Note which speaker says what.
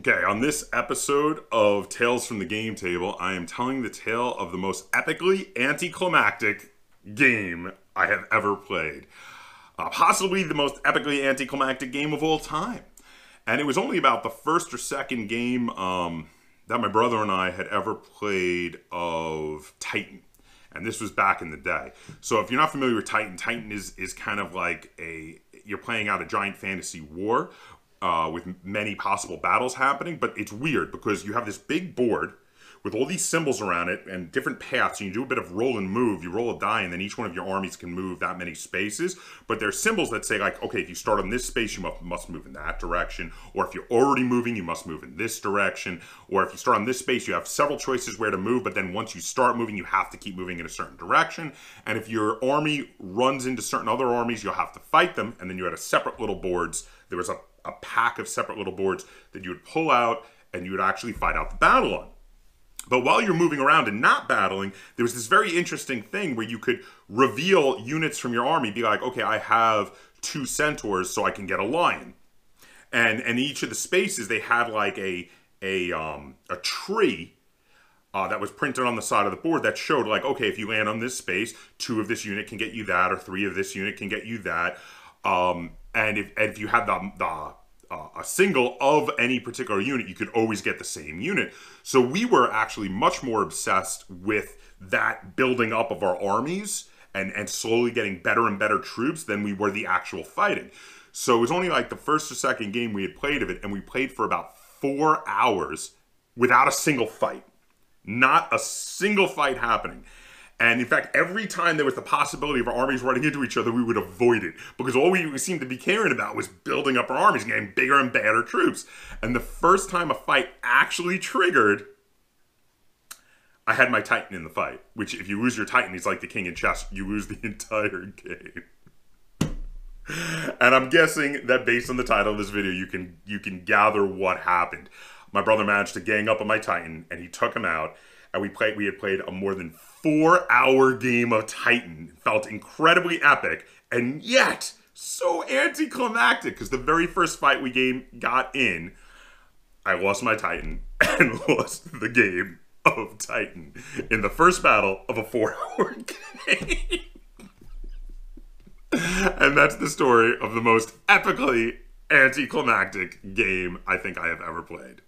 Speaker 1: Okay, on this episode of Tales from the Game Table, I am telling the tale of the most epically anticlimactic game I have ever played. Possibly the most epically anticlimactic game of all time. And it was only about the first or second game that my brother and I had ever played of Titan. And this was back in the day. So if you're not familiar with Titan, Titan is kind of like you're playing out a giant fantasy war with many possible battles happening, but it's weird because you have this big board with all these symbols around it and different paths. And you do a bit of roll and move. You roll a die, and then each one of your armies can move that many spaces. But there's symbols that say, like, okay, if you start on this space, you must move in that direction. Or if you're already moving, you must move in this direction. Or if you start on this space, you have several choices where to move. But then once you start moving, you have to keep moving in a certain direction. And if your army runs into certain other armies, you'll have to fight them. And then you had a separate little boards. There was a pack of separate little boards that you would pull out and you would actually fight out the battle on. But while you're moving around and not battling, there was this very interesting thing where you could reveal units from your army, be like, okay, I have 2 centaurs, so I can get a lion. And each of the spaces, they had like a tree that was printed on the side of the board that showed, like, okay, if you land on this space, 2 of this unit can get you that, or 3 of this unit can get you that. And if you had a single of any particular unit, you could always get the same unit. So we were actually much more obsessed with that building up of our armies and slowly getting better and better troops than we were the actual fighting. So it was only like the first or second game we had played of it, and we played for about 4 hours without a single fight. Not a single fight happening. And in fact, every time there was the possibility of our armies running into each other, we would avoid it. Because all we seemed to be caring about was building up our armies and getting bigger and badder troops. And the first time a fight actually triggered, I had my Titan in the fight. Which, if you lose your Titan, he's like the king in chess. You lose the entire game. And I'm guessing that based on the title of this video, you can gather what happened. My brother managed to gang up on my Titan, and he took him out. And we had played a more than 4-hour game of Titan. It felt incredibly epic, and yet so anticlimactic, because the very first fight we got in, I lost my Titan and lost the game of Titan in the first battle of a 4-hour game. And that's the story of the most epically anticlimactic game I think I have ever played.